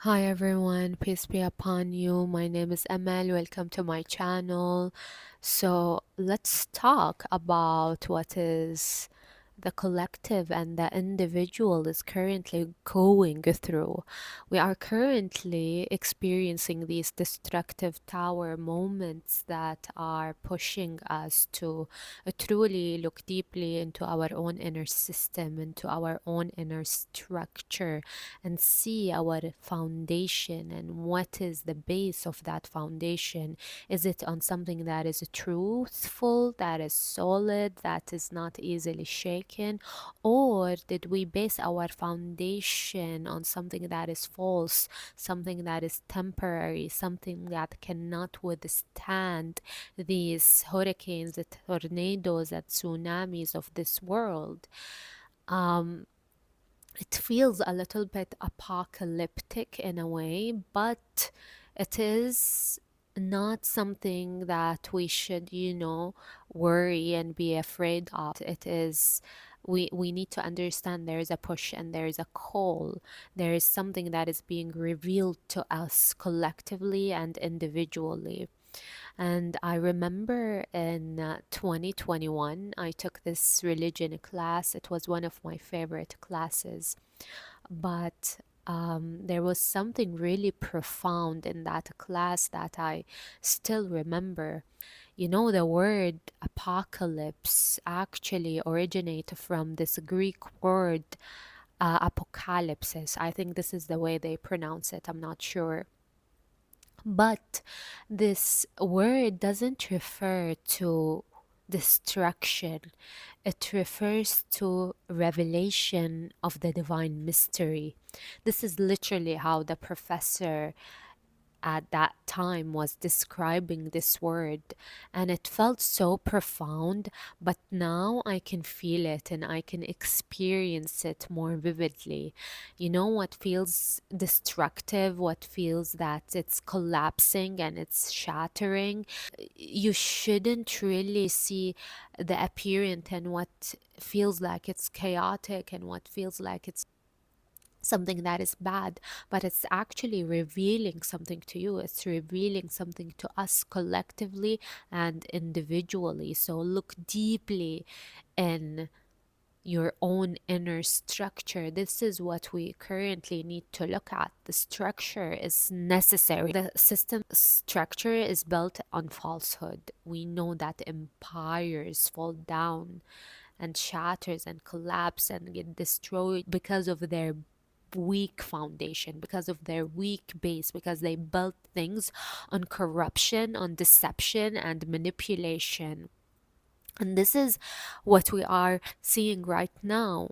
Hi everyone, peace be upon you. My name is Emel. Welcome to my channel. So, let's talk about what is the collective and the individual is currently going through. We are currently experiencing these destructive tower moments that are pushing us to truly look deeply into our own inner system, into our own inner structure, and see our foundation and what is the base of that foundation. Is it on something that is truthful, that is solid, that is not easily shaken? Or did we base our foundation on something that is false, something that is temporary, something that cannot withstand these hurricanes, the tornadoes, and tsunamis of this world? Um, it feels a little bit apocalyptic in a way, but it is not something that we should, worry and be afraid of. It is we need to understand there is a push and there is a call. There is something that is being revealed to us collectively and individually. And I remember in 2021, I took this religion class. It was one of my favorite classes, but there was something really profound in that class that I still remember. The word apocalypse actually originated from this Greek word, apocalypsis. I think this is the way they pronounce it. I'm not sure. But this word doesn't refer to destruction, it refers to revelation of the divine mystery. This is literally how the professor at that time was describing this word, and it felt so profound, but now I can feel it and I can experience it more vividly. What feels destructive, what feels that it's collapsing and it's shattering, you shouldn't really see the apparent, and what feels like it's chaotic and what feels like it's something that is bad, but it's actually revealing something to you. It's revealing something to us collectively and individually. So look deeply in your own inner structure. This is what we currently need to look at. The structure is necessary. The system structure is built on falsehood. We know that empires fall down and shatters and collapse and get destroyed because of their weak foundation, because of their weak base, because they built things on corruption, on deception, and manipulation. And this is what we are seeing right now.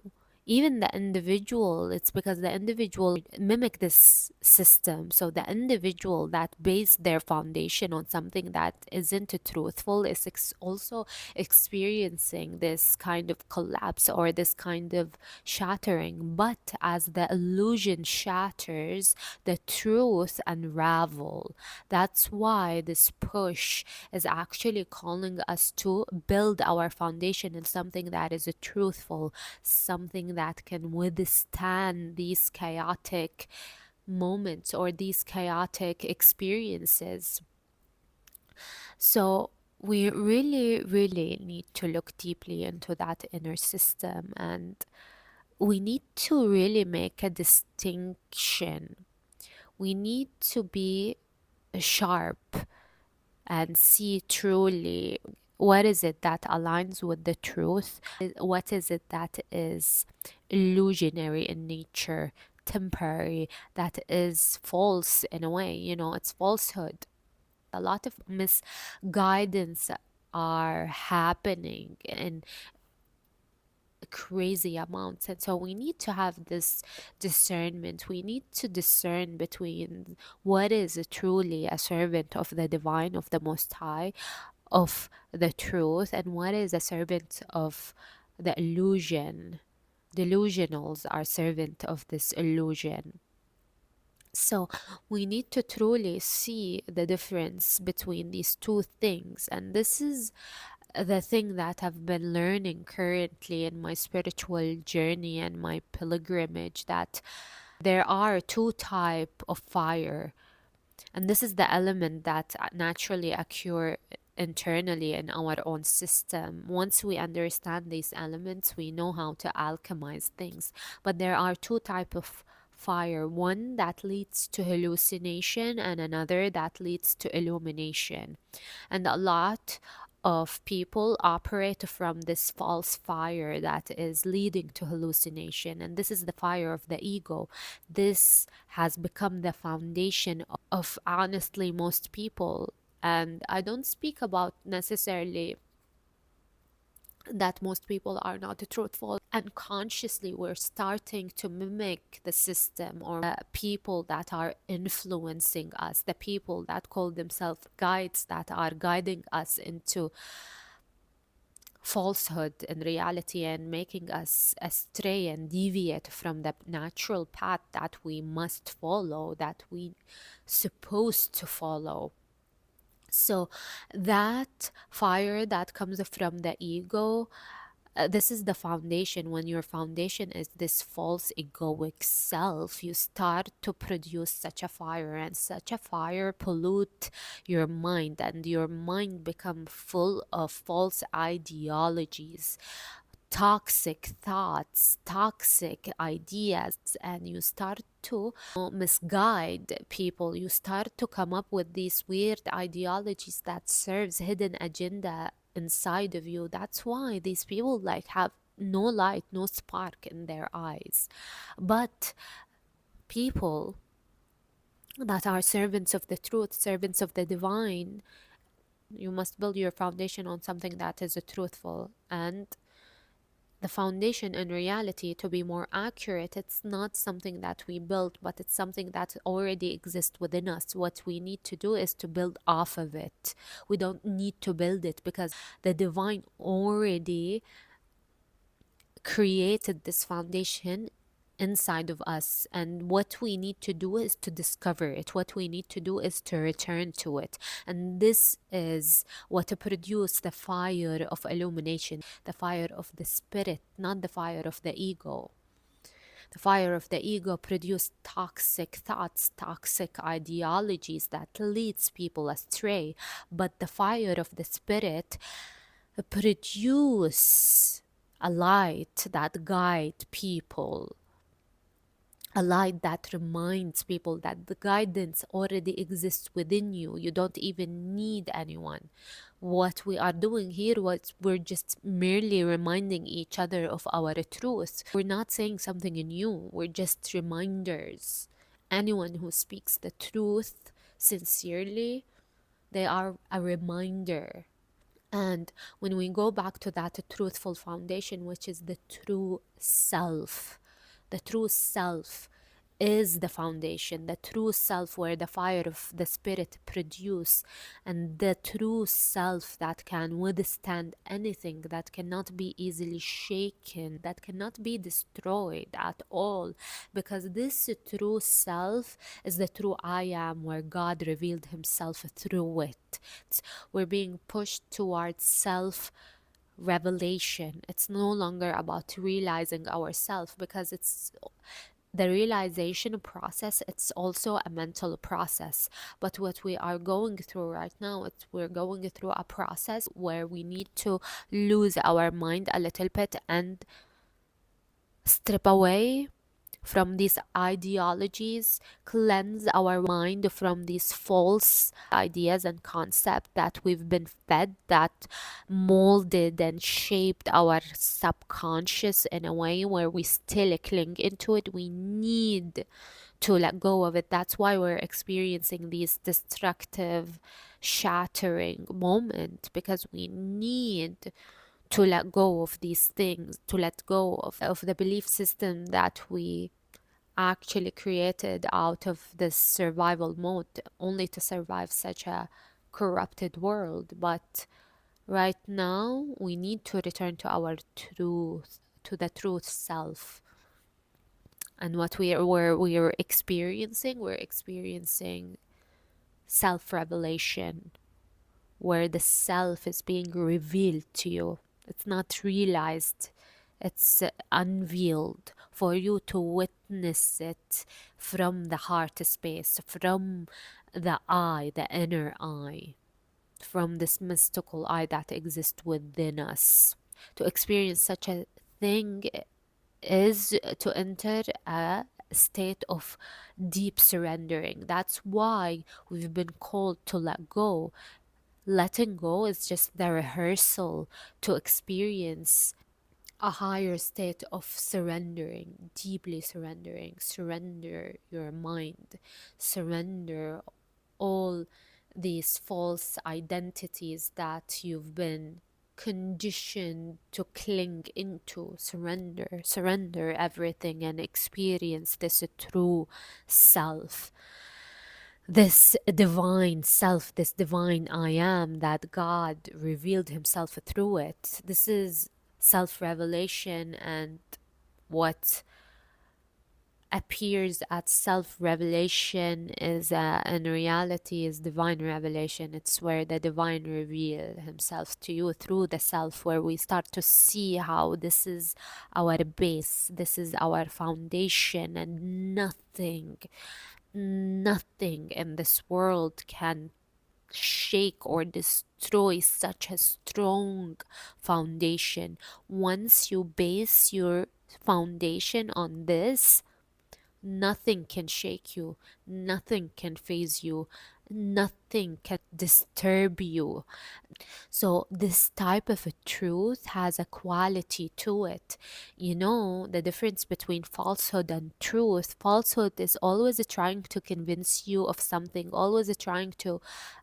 Even the individual, it's because the individual mimic this system. So the individual that base their foundation on something that isn't truthful is also experiencing this kind of collapse or this kind of shattering. But as the illusion shatters, the truth unravel. That's why this push is actually calling us to build our foundation in something that is truthful, something that can withstand these chaotic moments or these chaotic experiences. So, we really, really need to look deeply into that inner system, and we need to really make a distinction. We need to be sharp and see truly what is it that aligns with the truth, what is it that is illusionary in nature, temporary, that is false in a way. It's falsehood. A lot of misguidance are happening in crazy amounts, and so we need to have this discernment. We need to discern between what is truly a servant of the divine, of the most high, of the truth, and what is a servant of the illusion. Delusionals are servant of this illusion. So we need to truly see the difference between these two things, and this is the thing that I've been learning currently in my spiritual journey and my pilgrimage, that There are two type of fire, and this is the element that naturally occur internally in our own system. Once we understand these elements, we know how to alchemize things. But there are two type of fire, one that leads to hallucination and another that leads to illumination. And a lot of people operate from this false fire that is leading to hallucination, and this is the fire of the ego. This has become the foundation of honestly most people. And I don't speak about necessarily that most people are not truthful. Unconsciously, we're starting to mimic the system or the people that are influencing us, the people that call themselves guides that are guiding us into falsehood in reality and making us astray and deviate from the natural path that we must follow, that we supposed to follow. So that fire that comes from the ego, this is the foundation. When your foundation is this false egoic self, you start to produce such a fire, and such a fire pollute your mind, and your mind become full of false ideologies, toxic thoughts, toxic ideas, and you start to misguide people. You start to come up with these weird ideologies that serves hidden agenda inside of you. That's why these people like have no light, no spark in their eyes. But people that are servants of the truth, servants of the divine, you must build your foundation on something that is truthful. And the foundation in reality, to be more accurate, it's not something that we build, but it's something that already exists within us. What we need to do is to build off of it. We don't need to build it because the divine already created this foundation inside of us, and what we need to do is to discover it. What we need to do is to return to it, and this is what produce the fire of illumination, the fire of the spirit, not the fire of the ego. The fire of the ego produces toxic thoughts, toxic ideologies that leads people astray, but the fire of the spirit produce a light that guide people, a light that reminds people that the guidance already exists within you. You don't even need anyone. What we are doing here was we're just merely reminding each other of our truth. We're not saying something new, we're just reminders. Anyone who speaks the truth sincerely, they are a reminder. And when we go back to that truthful foundation, which is the true self, the true self is the foundation, the true self where the fire of the spirit produce, and the true self that can withstand anything, that cannot be easily shaken, that cannot be destroyed at all, because this true self is the true I am, where God revealed himself through it. We're being pushed towards self revelation. It's no longer about realizing ourselves, because it's the realization process, it's also a mental process. But what we are going through right now, we're going through a process where we need to lose our mind a little bit and strip away from these ideologies, cleanse our mind from these false ideas and concepts that we've been fed, that molded and shaped our subconscious in a way where we still cling into it. We need to let go of it. That's why we're experiencing these destructive, shattering moments, because we need to let go of these things, to let go of the belief system that we actually created out of this survival mode only to survive such a corrupted world. But right now we need to return to our truth, to the truth self. And what we're experiencing, we're experiencing self-revelation, where the self is being revealed to you. It's not realized, it's unveiled for you to witness witness it from the heart space, from the eye, the inner eye, from this mystical eye that exists within us. To experience such a thing is to enter a state of deep surrendering. That's why we've been called to let go. Letting go is just the rehearsal to experience a higher state of surrendering, deeply surrendering. Surrender your mind, surrender all these false identities that you've been conditioned to cling into. Surrender everything and experience this true self, this divine self, this divine I am that God revealed himself through it. This is self-revelation, and what appears at self-revelation is in reality is divine revelation. It's where the divine reveal himself to you through the self, where we start to see how this is our base, this is our foundation, and nothing in this world can shake or destroy such a strong foundation. Once you base your foundation on this, nothing can shake you, nothing can phase you, nothing can disturb you. So this type of a truth has a quality to it. You know, the difference between falsehood and truth. Falsehood is always trying to convince you of something, always trying to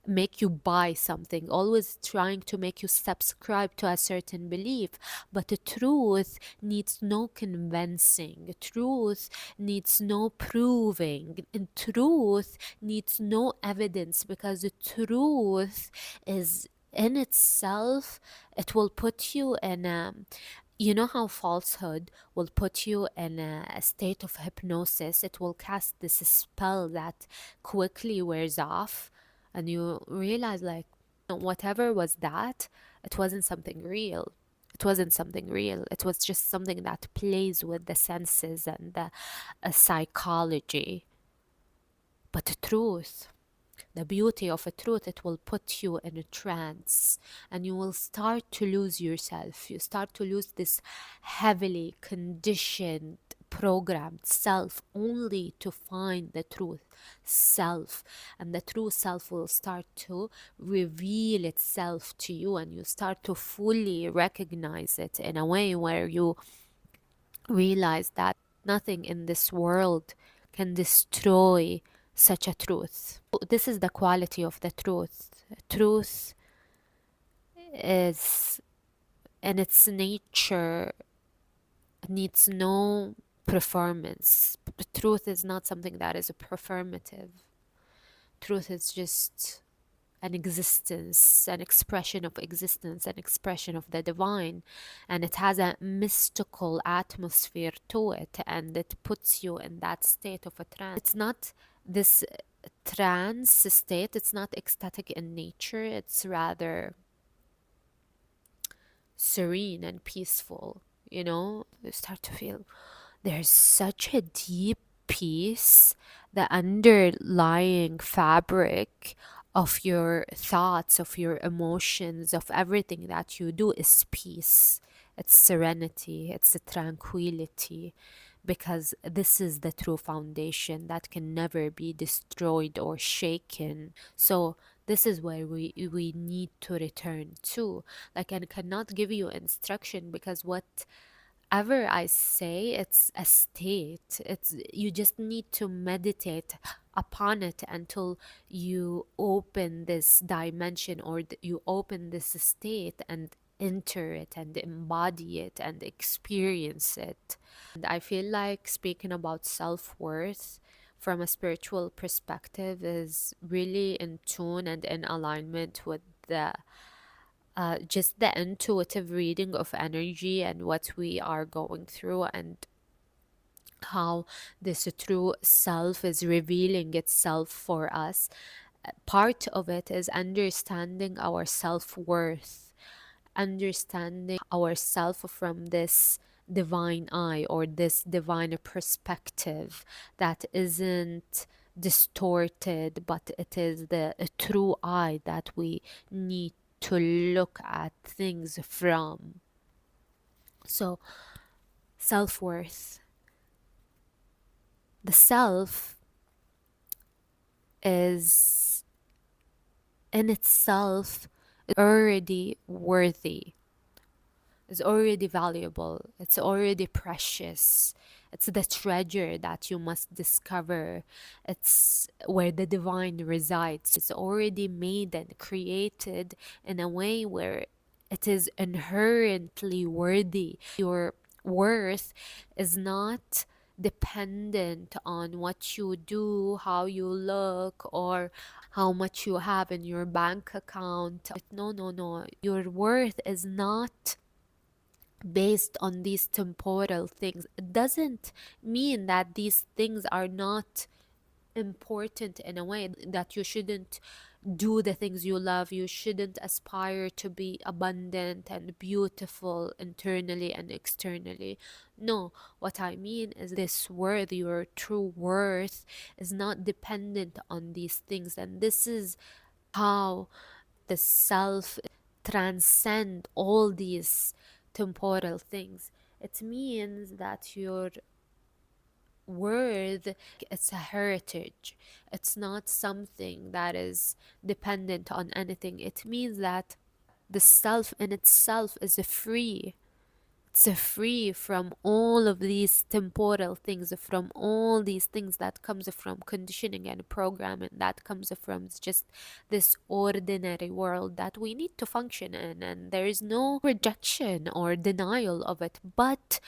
make you buy something, always trying to make you subscribe to a certain belief. But the truth needs no convincing. Truth needs no proving. And truth needs no evidence, because the truth is in itself, it will put you in a, you know how falsehood will put you in a state of hypnosis. It will cast this spell that quickly wears off, and you realize, like, whatever was that, it wasn't something real. It wasn't something real. It was just something that plays with the senses and the psychology. But the truth, the beauty of a truth, it will put you in a trance, and you will start to lose yourself. You start to lose this heavily conditioned, programmed self, only to find the truth self. And the true self will start to reveal itself to you, and you start to fully recognize it in a way where you realize that nothing in this world can destroy such a truth. This is the quality of the truth. Truth is, in its nature, needs no performance. Truth is not something that is a performative. Truth is just an existence, an expression of existence, an expression of the divine, and it has a mystical atmosphere to it, and it puts you in that state of a trance. It's not this trance state, it's not ecstatic in nature, it's rather serene and peaceful. You know, you start to feel there's such a deep peace. The underlying fabric of your thoughts, of your emotions, of everything that you do is peace. It's serenity, it's a tranquility, because this is the true foundation that can never be destroyed or shaken. So this is where we need to return to. Like, I cannot give you instruction, because whatever I say, it's a state. It's, you just need to meditate upon it until you open this dimension, or you open this state and enter it and embody it and experience it. And I feel like speaking about self-worth from a spiritual perspective is really in tune and in alignment with the just the intuitive reading of energy and what we are going through, and how this true self is revealing itself for us. Part of it is understanding our self-worth, understanding ourself from this divine eye or this divine perspective that isn't distorted, but it is the a true eye that we need to look at things from. So, self worth. The self is in itself already worthy, is already valuable, it's already precious. It's the treasure that you must discover. It's where the divine resides. It's already made and created in a way where it is inherently worthy. Your worth is not dependent on what you do, how you look, or how much you have in your bank account. No, no, no. Your worth is not based on these temporal things. It doesn't mean that these things are not important in a way, that you shouldn't do the things you love, you shouldn't aspire to be abundant and beautiful internally and externally. No, what I mean is this worth, your true worth, is not dependent on these things, and this is how the self transcend all these temporal things. It means that your worth, it's a heritage. It's not something that is dependent on anything. It means that the self in itself is a free. It's a free from all of these temporal things, from all these things that comes from conditioning and programming, that comes from just this ordinary world that we need to function in, and there is no rejection or denial of it. But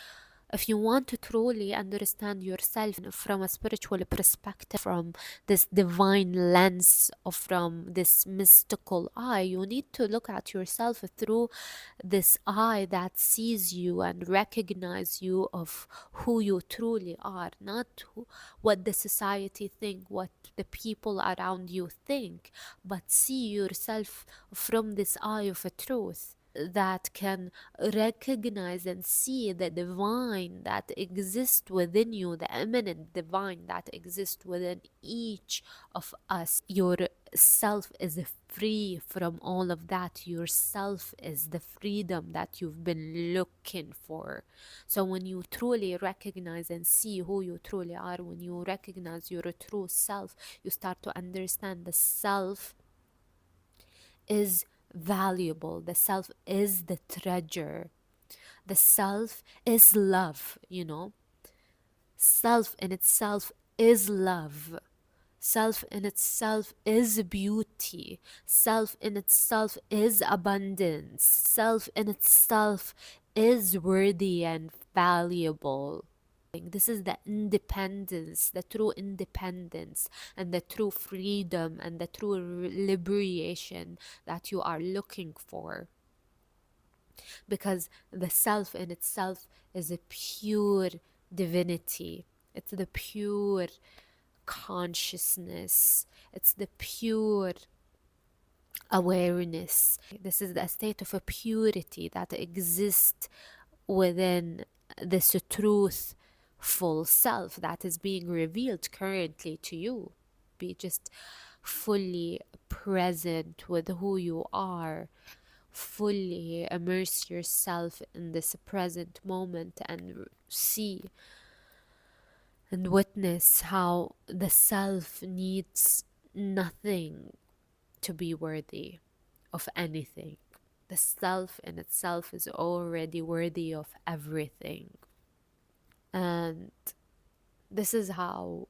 if you want to truly understand yourself from a spiritual perspective, from this divine lens, or from this mystical eye, you need to look at yourself through this eye that sees you and recognize you of who you truly are, not what the society think, what the people around you think, but see yourself from this eye of a truth that can recognize and see the divine that exists within you, the eminent divine that exists within each of us. Your self is free from all of that. Your self is the freedom that you've been looking for. So when you truly recognize and see who you truly are, when you recognize your true self, you start to understand the self is valuable. The self is the treasure. The self is love, you know. Self in itself is love. Self in itself is beauty. Self in itself is abundance. Self in itself is worthy and valuable. This is the independence, the true independence, and the true freedom, and the true liberation that you are looking for. Because the self in itself is a pure divinity. It's the pure consciousness. It's the pure awareness. This is the state of a purity that exists within this truthful self that is being revealed currently to you. Be just fully present with who you are. Fully immerse yourself in this present moment and see and witness how the self needs nothing to be worthy of anything. The self in itself is already worthy of everything. And this is how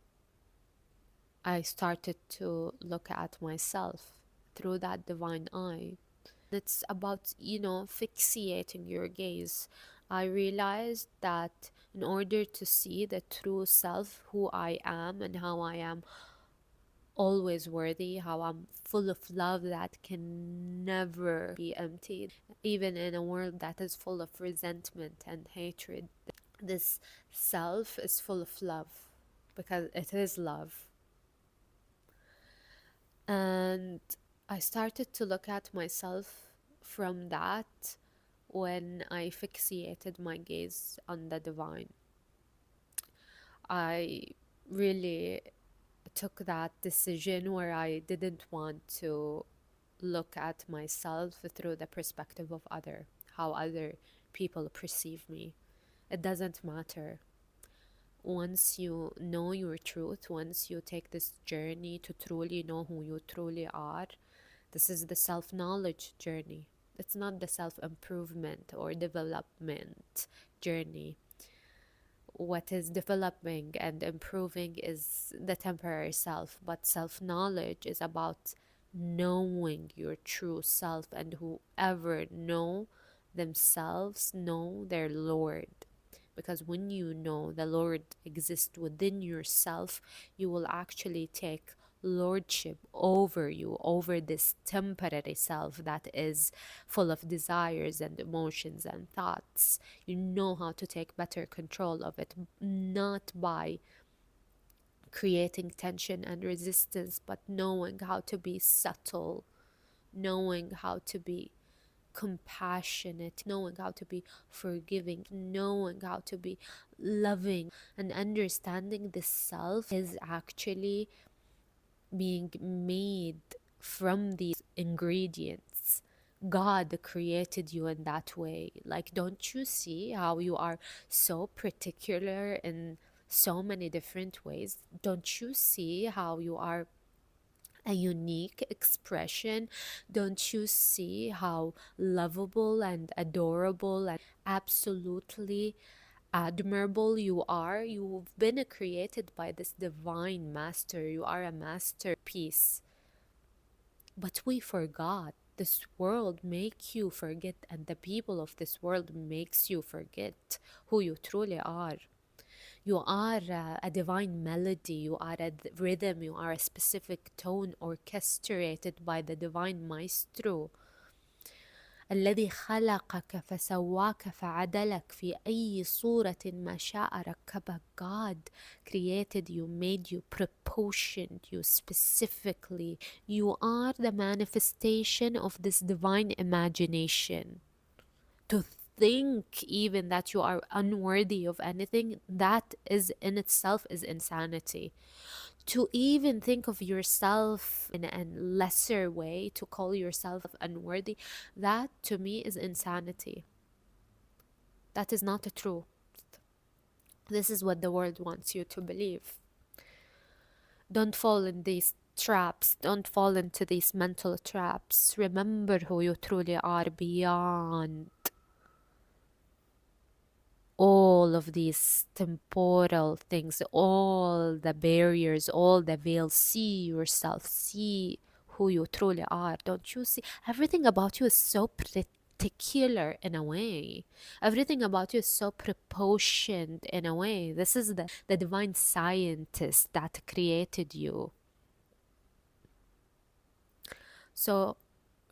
I started to look at myself, through that divine eye. It's about, fixating your gaze. I realized that in order to see the true self, who I am and how I am always worthy, how I'm full of love that can never be emptied, even in a world that is full of resentment and hatred. This self is full of love because it is love. And I started to look at myself from that when I fixated my gaze on the divine. I really took that decision where I didn't want to look at myself through the perspective of how other people perceive me. It doesn't matter. Once you know your truth, once you take this journey to truly know who you truly are, this is the self knowledge journey. It's not the self improvement or development journey. What is developing and improving is the temporary self, but self knowledge is about knowing your true self, and whoever know themselves know their Lord. Because when you know the Lord exists within yourself, you will actually take lordship over you, over this temporary self that is full of desires and emotions and thoughts. You know how to take better control of it, not by creating tension and resistance, but knowing how to be subtle, knowing how to be compassionate, knowing how to be forgiving, knowing how to be loving, and understanding the self is actually being made from these ingredients. God created you in that way. Like, don't you see how you are so particular in so many different ways? Don't you see how you are a unique expression? Don't you see how lovable and adorable and absolutely admirable you are? You've been created by this divine master. You are a masterpiece. But we forgot. This world make you forget, and the people of this world makes you forget who you truly are. You are a divine melody, you are a rhythm, you are a specific tone orchestrated by the divine maestro. الذي خلقك فسواك فعدلك في أي صورة ما شاء ركبك. God created you, made you, proportioned you specifically. You are the manifestation of this divine imagination. To think even that you are unworthy of anything, that is in itself is insanity. To even think of yourself in a lesser way, to call yourself unworthy, that to me is insanity. That is not true. This is what the world wants you to believe. Don't fall in these traps. Don't fall into these mental traps. Remember who you truly are beyond all of these temporal things, all the barriers, all the veils. See yourself, see who you truly are. Don't you see? Everything about you is so particular in a way. Everything about you is so proportioned in a way. This is the divine scientist that created you. So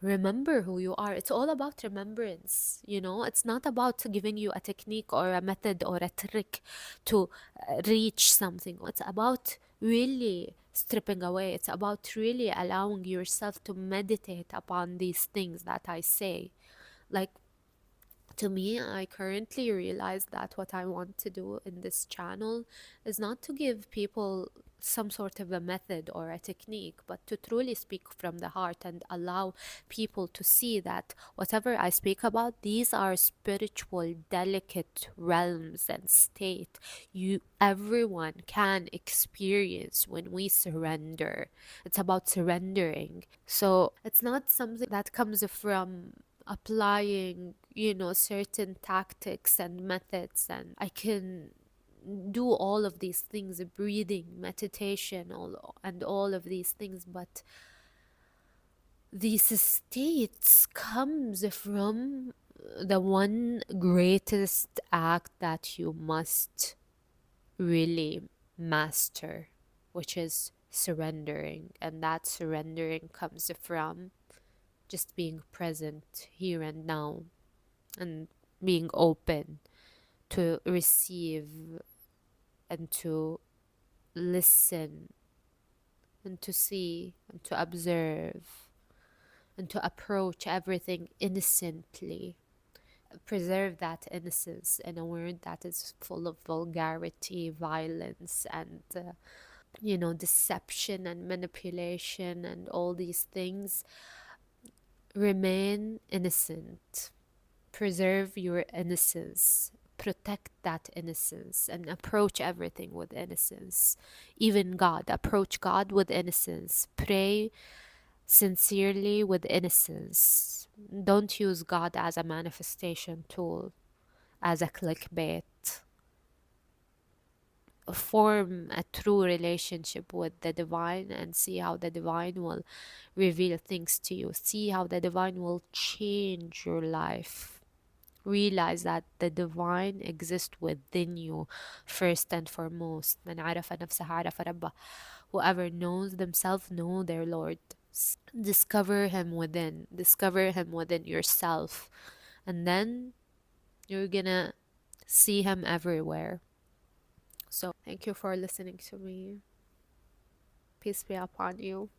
remember who you are. It's all about remembrance. It's not about giving you a technique or a method or a trick to reach something. It's about really stripping away. It's about really allowing yourself to meditate upon these things that I say. Like, to me, I currently realize that what I want to do in this channel is not to give people some sort of a method or a technique, but to truly speak from the heart and allow people to see that whatever I speak about, these are spiritual, delicate realms and state everyone can experience when we surrender. It's about surrendering. So it's not something that comes from applying certain tactics and methods, and I can do all of these things, breathing, meditation, all of these things, but these states comes from the one greatest act that you must really master, which is surrendering. And that surrendering comes from just being present here and now, and being open to receive and to listen and to see and to observe and to approach everything innocently. preserve that innocence in a world that is full of vulgarity, violence, and deception and manipulation and all these things. Remain innocent. Preserve your innocence. Protect that innocence and approach everything with innocence. Even God, approach God with innocence. Pray sincerely with innocence. Don't use God as a manifestation tool, as a clickbait. Form a true relationship with the divine and see how the divine will reveal things to you. See how the divine will change your life. Realize that the divine exists within you first and foremost. من عرف نفسه عرف ربه. Whoever knows themselves know their Lord. Discover him within. Discover him within yourself. And then you're gonna see him everywhere. So thank you for listening to me. Peace be upon you.